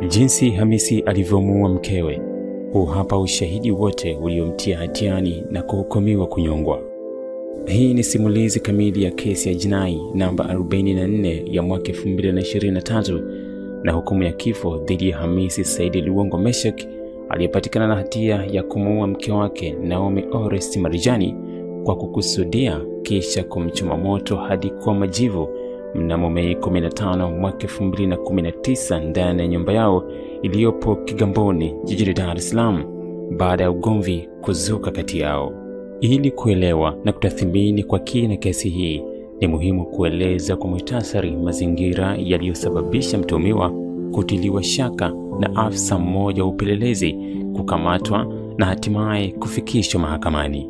Jinsi Hamisi alivyomuua mkewe. Huu hapa ushahidi wote uliomtia hatiani na kuhukumiwa kunyongwa. Hii ni simulizi kamili ya kesi ya jinai namba 44 ya mwaka 2023 na hukumu ya kifo dhidi ya Hamisi Said Luongo Meshak aliyepatikana na hatia ya kumuua mke wake Naomi Orest Marijani kwa kukusudia kisha kumchoma moto hadi kwa majivu mnamo Mei 15 mwaka 2019 ndani ya nyumba yao iliyopo Kigamboni jijini Dar es Salaam baada ya ugomvi kuzuka kati yao. Ili kuelewa na kutathmini kwa kina kesi hii, ni muhimu kueleza kwa muhtasari mazingira yaliyosababisha mtuhumiwa kutiliwa shaka na afisa mmoja wa upelelezi kukamatwa na hatimaye kufikishwa mahakamani.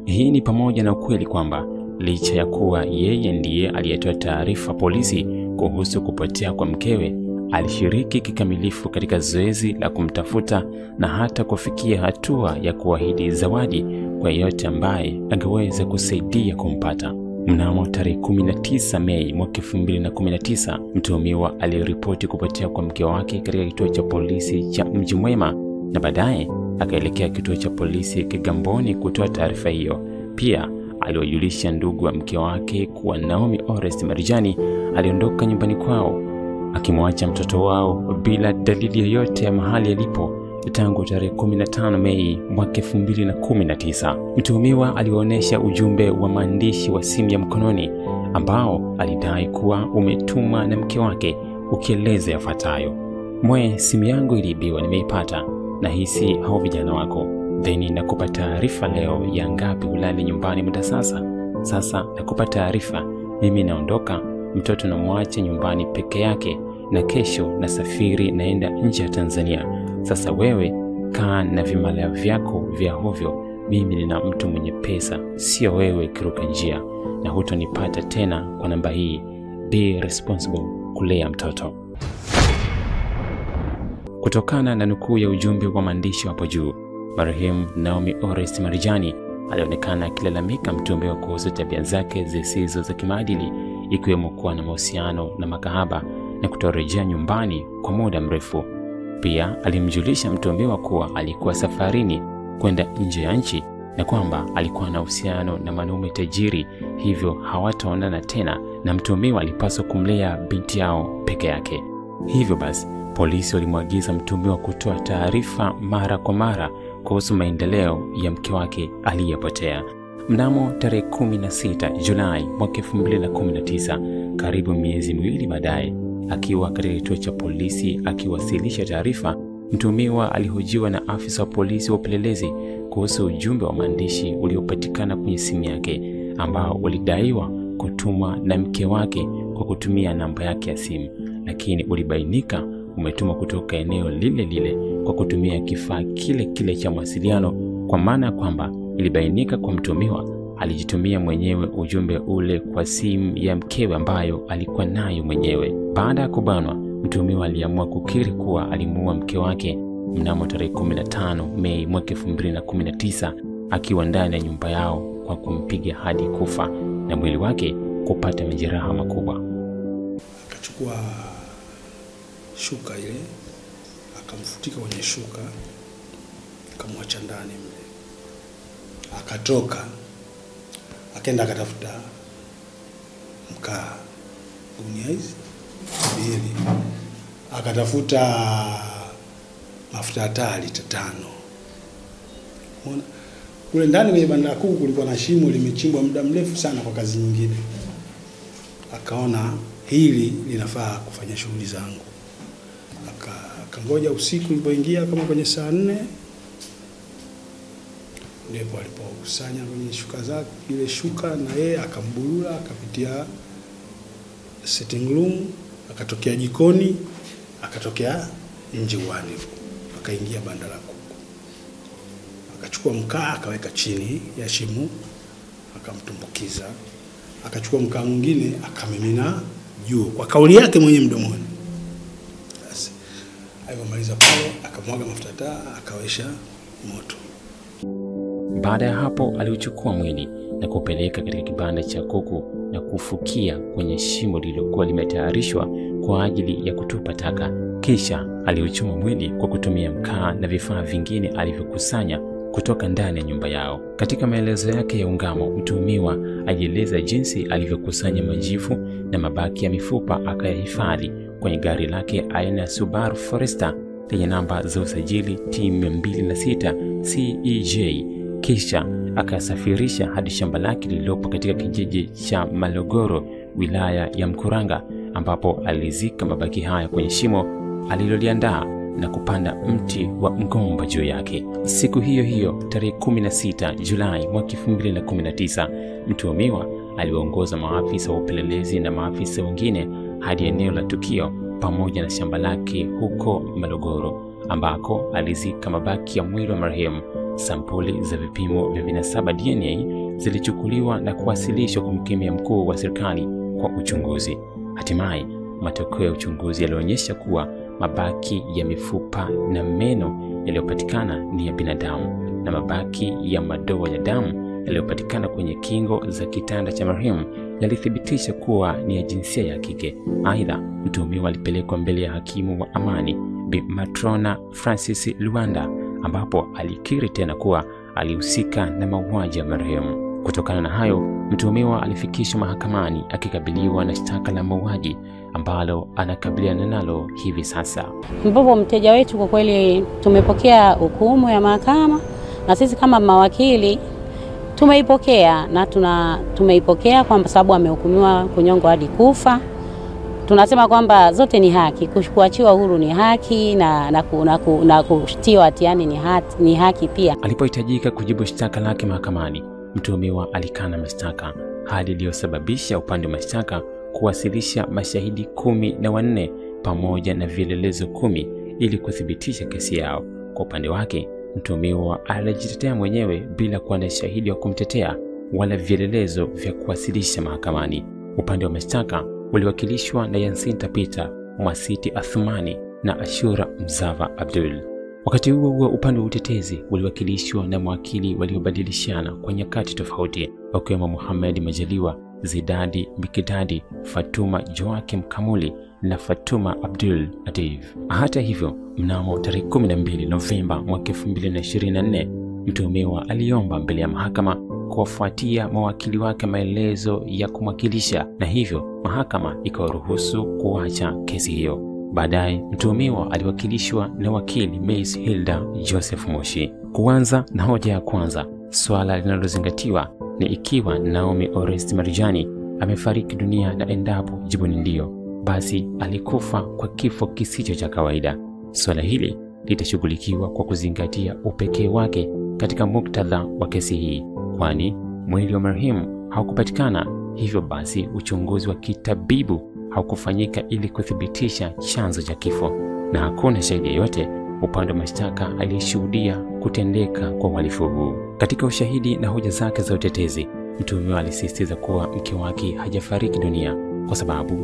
Hii ni pamoja na ukweli kwamba licha ya kuwa yeye ndiye aliyetoa taarifa polisi kuhusu kupotea kwa mkewe, alishiriki kikamilifu katika zoezi la kumtafuta na hata kufikia hatua ya kuahidi zawadi kwa yeyote ambaye angeweza kusaidia kumpata. Mnamo tarehe 19 Mei mwaka 2019, mtuhumiwa aliripoti kupotea kwa mke wake katika kituo cha polisi cha Mji Mwema na baadaye akaelekea kituo cha polisi Kigamboni kutoa taarifa hiyo. Pia aliwajulisha ndugu wa mke wake kuwa Naomi Orest Marijani aliondoka nyumbani kwao akimwacha mtoto wao bila dalili yoyote ya mahali alipo tangu tarehe 15 Mei mwaka 2019. Mtuhumiwa alionyesha ujumbe wa maandishi wa simu ya mkononi ambao alidai kuwa umetumwa na mke wake ukieleza yafuatayo: simu yangu iliibiwa, nimeipata, na hisi hao vijana wako. Then nakupa taarifa leo ya ngapi ulale nyumbani muda sasa. Sasa nakupa taarifa, mimi naondoka, mtoto namwacha nyumbani peke yake, na kesho nasafiri naenda nje ya Tanzania. Sasa wewe kaa na vimalaya vyako vya hovyo, mimi nina mtu mwenye pesa, sio wewe kiruka njia, na hutonipata tena kwa namba hii. Be responsible kulea mtoto. Kutokana na nukuu ya ujumbe wa maandishi hapo juu, marehemu Naomi Orest Marijani alionekana akilalamika mtuhumiwa kuhusu tabia zake zisizo za kimaadili, ikiwemo kuwa na mahusiano na makahaba na kutorejea nyumbani kwa muda mrefu. Pia alimjulisha mtuhumiwa kuwa alikuwa safarini kwenda nje ya nchi na kwamba alikuwa na uhusiano na wanaume tajiri, hivyo hawataonana tena na mtuhumiwa alipaswa kumlea binti yao peke yake. Hivyo basi, polisi walimwagiza mtuhumiwa kutoa taarifa mara kwa mara kuhusu maendeleo ya mke wake aliyepotea. Mnamo tarehe 16 Julai mwaka 2019, karibu miezi miwili baadaye, akiwa katika kituo cha polisi akiwasilisha taarifa, mtuhumiwa alihojiwa na afisa wa polisi wa upelelezi kuhusu ujumbe wa maandishi uliopatikana kwenye simu yake ambao ulidaiwa kutumwa na mke wake kwa kutumia namba yake ya simu, lakini ulibainika umetumwa kutoka eneo lile lile kwa kutumia kifaa kile kile cha mawasiliano, kwa maana kwamba ilibainika kwa mtuhumiwa alijitumia mwenyewe ujumbe ule kwa simu ya mkewe ambayo alikuwa nayo mwenyewe. Baada ya kubanwa, mtuhumiwa aliamua kukiri kuwa alimuua mke wake mnamo tarehe 15 Mei mwaka 2019 akiwa ndani ya nyumba yao kwa kumpiga hadi kufa na mwili wake kupata majeraha makubwa. Akachukua shuka ile, akamfutika kwenye shuka, akamwacha ndani mle. Akatoka, akaenda akatafuta mkaa, gunia hizi mbili, akatafuta mafuta ya taa lita 5. Unaona? Kule ndani kwenye banda la kuku kulikuwa na shimo limechimbwa muda mrefu sana kwa kazi nyingine. Akaona hili linafaa kufanya shughuli zangu. Akangoja usiku ulipoingia kama kwenye saa 4, ndipo alipokusanya kwenye shuka zake ile shuka, na yeye akambulula, akapitia sitting room, akatokea jikoni, akatokea nje uani, akaingia banda la kuku. Akachukua mkaa akaweka chini ya shimo, akamtumbukiza. Akachukua mkaa mwingine akamimina juu kwa kauli yake mwenyewe mdomoni. Basi alipomaliza pale akamwaga mafuta taa, akawasha moto. Baada ya hapo aliuchukua mwili na kupeleka katika kibanda cha kuku na kufukia kwenye shimo lililokuwa limetayarishwa kwa ajili ya kutupa taka Kisha aliuchoma mwili kwa kutumia mkaa na vifaa vingine alivyokusanya kutoka ndani ya nyumba yao. Katika maelezo yake ya ungamo, mtuhumiwa alieleza jinsi alivyokusanya majivu na mabaki ya mifupa akayahifadhi kwenye gari lake aina ya Subaru Forester lenye namba za usajili T206 CEJ. Kisha akasafirisha hadi shamba lake lililopo katika kijiji cha Malogoro, wilaya ya Mkuranga, ambapo alizika mabaki haya kwenye shimo aliloliandaa na kupanda mti wa mgomba juu yake. Siku hiyo hiyo, tarehe 16 Julai mwaka 2019, mtuhumiwa aliwaongoza maafisa wa upelelezi na maafisa wengine hadi eneo la tukio pamoja na shamba lake huko Malogoro, ambako alizika mabaki ya mwili wa marehemu. Sampuli za vipimo vya vinasaba DNA zilichukuliwa na kuwasilishwa kwa mkemia mkuu wa serikali kwa uchunguzi. Hatimaye matokeo ya uchunguzi yalionyesha kuwa mabaki ya mifupa na meno yaliyopatikana ni ya binadamu, na mabaki ya madoa ya damu yaliyopatikana kwenye kingo za kitanda cha marehemu yalithibitisha kuwa ni ya jinsia ya kike. Aidha, mtuhumiwa alipelekwa mbele ya hakimu wa amani Bi Matrona Francis Luanda, ambapo alikiri tena kuwa alihusika na mauaji ya marehemu. Kutokana na hayo, mtuhumiwa alifikishwa mahakamani akikabiliwa na shtaka la mauaji ambalo anakabiliana nalo hivi sasa. Mbovu mteja wetu, kwa kweli tumepokea hukumu ya mahakama, na sisi kama mawakili tumeipokea, na tumeipokea kwa sababu amehukumiwa kunyongwa hadi kufa. Tunasema kwamba zote ni haki, kuachiwa huru ni haki na kutiwa hatiani ni haki pia. Alipohitajika kujibu shtaka lake mahakamani, mtuhumiwa alikana mashtaka, hali iliyosababisha upande wa mashtaka kuwasilisha mashahidi 14 pamoja na vielelezo 10 ili kuthibitisha kesi yao. Kwa upande wake, mtuhumiwa alijitetea mwenyewe bila kuwa na shahidi wa kumtetea wala vielelezo vya kuwasilisha mahakamani. Upande wa mashtaka uliwakilishwa na Yasinta Peter, Mwasiti Athumani na Ashura Mzava Abdul. Wakati huo huo, upande wa utetezi uliwakilishwa na mawakili waliobadilishana kwa nyakati tofauti, wakiwemo Muhammad Majaliwa, Zidadi Mikidadi, Fatuma Joakim Kamuli na Fatuma Abdul Atif. Hata hivyo, mnamo tarehe 12 Novemba mwaka 2024, mtuhumiwa aliomba mbele ya mahakama kuwafuatia mawakili wake maelezo ya kumwakilisha, na hivyo mahakama ikawaruhusu kuacha kesi hiyo. Baadaye mtuhumiwa aliwakilishwa na wakili Miss Hilda Joseph Moshi. Kuanza na hoja ya kwanza, swala linalozingatiwa ni ikiwa Naomi Orest Marijani amefariki dunia, na endapo jibu ni ndio, basi alikufa kwa kifo kisicho cha kawaida. Swala hili litashughulikiwa kwa kuzingatia upekee wake katika muktadha wa kesi hii, kwani mwili wa marehemu haukupatikana. Hivyo basi uchunguzi wa kitabibu haukufanyika ili kuthibitisha chanzo cha kifo, na hakuna shahidi yeyote upande wa mashtaka aliyeshuhudia kutendeka kwa uhalifu huu. Katika ushahidi na hoja zake za utetezi, mtuhumiwa alisisitiza kuwa mke wake hajafariki dunia kwa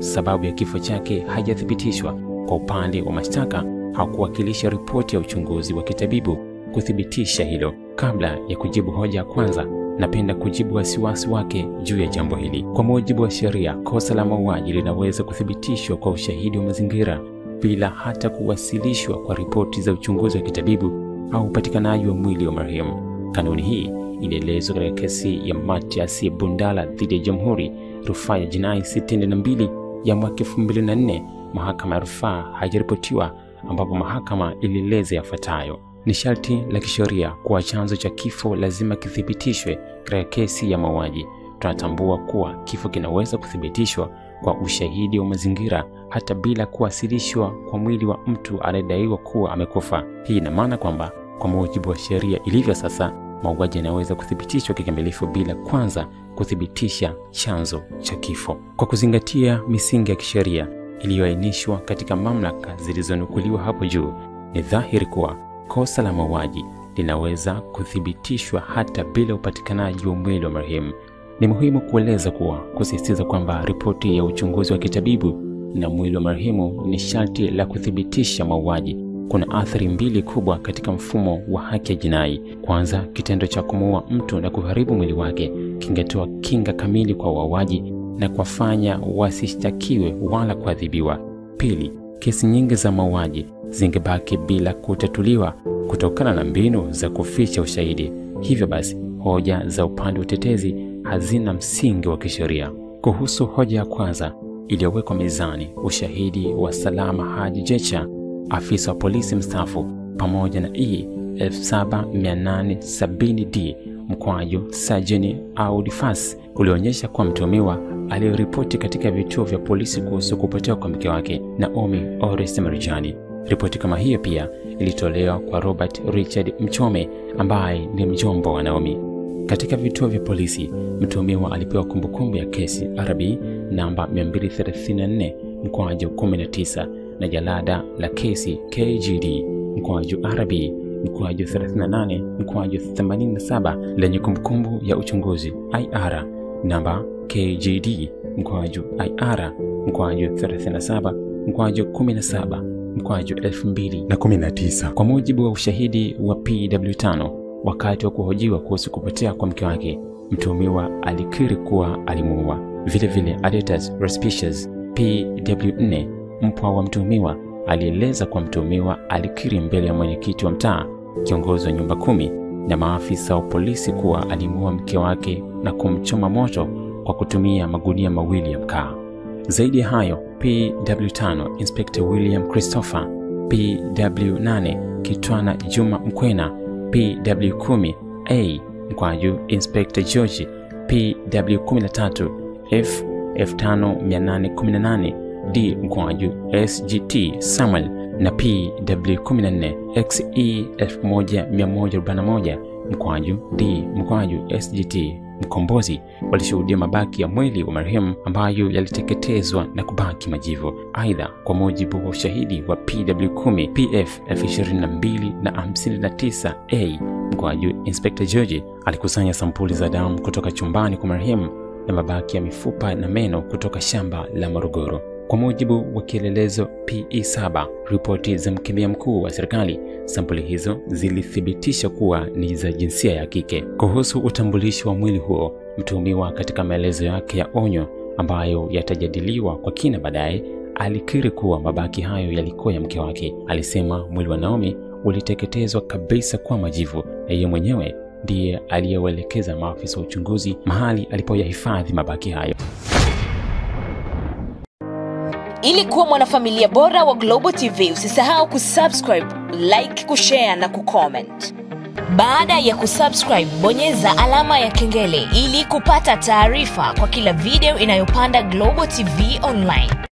sababu ya kifo chake haijathibitishwa. Kwa upande wa mashtaka, hakuwakilisha ripoti ya uchunguzi wa kitabibu kuthibitisha hilo. Kabla ya kujibu hoja ya kwanza, napenda kujibu wasiwasi wake juu ya jambo hili. Kwa mujibu wa sheria, kosa la mauaji linaweza kuthibitishwa kwa ushahidi wa mazingira bila hata kuwasilishwa kwa ripoti za uchunguzi wa kitabibu au upatikanaji wa mwili wa marehemu. Kanuni hii ilielezwa katika kesi ya Matias Bundala dhidi ya Jamhuri, rufaa ya jinai 62 ya mwaka 2004. Mahakama ya rufaa haijaripotiwa, ambapo mahakama ilieleza yafuatayo: ni sharti la kisheria kuwa chanzo cha kifo lazima kithibitishwe katika kesi ya mauaji. Tunatambua kuwa kifo kinaweza kuthibitishwa kwa ushahidi wa mazingira hata bila kuwasilishwa kwa mwili wa mtu anayedaiwa kuwa amekufa. Hii ina maana kwamba kwa mujibu wa sheria ilivyo sasa, mauaji yanaweza kuthibitishwa kikamilifu bila kwanza kuthibitisha chanzo cha kifo. Kwa kuzingatia misingi ya kisheria iliyoainishwa katika mamlaka zilizonukuliwa hapo juu, ni dhahiri kuwa kosa la mauaji linaweza kuthibitishwa hata bila upatikanaji wa mwili wa marehemu. Ni muhimu kueleza kuwa kusisitiza kwamba ripoti ya uchunguzi wa kitabibu na mwili wa marehemu ni sharti la kuthibitisha mauaji kuna athari mbili kubwa katika mfumo wa haki ya jinai. Kwanza, kitendo cha kumuua mtu na kuharibu mwili wake kingetoa kinga kamili kwa wauaji na kuwafanya wasishtakiwe wala kuadhibiwa. Pili, kesi nyingi za mauaji zingebaki bila kutatuliwa kutokana na mbinu za kuficha ushahidi. Hivyo basi, hoja za upande wa utetezi hazina msingi wa kisheria. Kuhusu hoja ya kwanza iliyowekwa mezani, ushahidi wa Salama Haji Jecha, afisa wa polisi mstaafu, pamoja na E7870D mkwaju Sajini au Difas ulionyesha kwa mtuhumiwa aliyeripoti katika vituo vya polisi kuhusu kupotea kwa mke wake Naomi Orest Marjani. Ripoti kama hiyo pia ilitolewa kwa Robert Richard Mchome ambaye ni mjomba wa Naomi. Katika vituo vya polisi, mtuhumiwa alipewa kumbukumbu ya kesi RB namba 234 mkwaju 19 na jalada la kesi KGD mkwaju RB mkwaju 38 mkwaju 87 lenye kumbukumbu ya uchunguzi IR namba KGD mkwaju IR mkwaju 37 mkwaju 17 mkwaju 2019. Kwa mujibu wa ushahidi wa PW5, wakati wa kuhojiwa kuhusu kupotea kwa mke wake, mtuhumiwa alikiri kuwa alimuua. Vile vile Adetas Respicious PW4, mpwa wa mtuhumiwa, alieleza kwa mtuhumiwa alikiri mbele ya mwenyekiti wa mtaa, kiongozi wa nyumba 10 na maafisa wa polisi kuwa alimuua mke wake na kumchoma moto kwa kutumia magunia mawili ya mkaa. Zaidi ya hayo, PW5 Inspector William Christopher, PW8 Kitwana Juma Mkwena, PW10 A mkwaju Inspector George, PW13 F5818 D mkwaju SGT Samuel na PW14 XE 1141 mkwaju D mkwaju SGT Mkombozi walishuhudia mabaki ya mwili wa marehemu ambayo yaliteketezwa na kubaki majivu. Aidha, kwa mujibu wa ushahidi wa PW10 PF 22 na 59A mkwaju Inspector George alikusanya sampuli za damu kutoka chumbani kwa marehemu na mabaki ya mifupa na meno kutoka shamba la Morogoro. Kwa mujibu wa kielelezo PE7, ripoti za mkemia mkuu wa serikali, sampuli hizo zilithibitisha kuwa ni za jinsia ya kike. Kuhusu utambulisho wa mwili huo, mtuhumiwa katika maelezo yake ya onyo ambayo yatajadiliwa kwa kina baadaye, alikiri kuwa mabaki hayo yalikuwa ya mke wake. Alisema mwili wa Naomi uliteketezwa kabisa kwa majivu na yeye mwenyewe ndiye aliyewaelekeza maafisa wa uchunguzi mahali alipoyahifadhi mabaki hayo. Ili kuwa mwanafamilia bora wa Global TV, usisahau kusubscribe, like, kushare na kucomment. Baada ya kusubscribe, bonyeza alama ya kengele ili kupata taarifa kwa kila video inayopanda Global TV Online.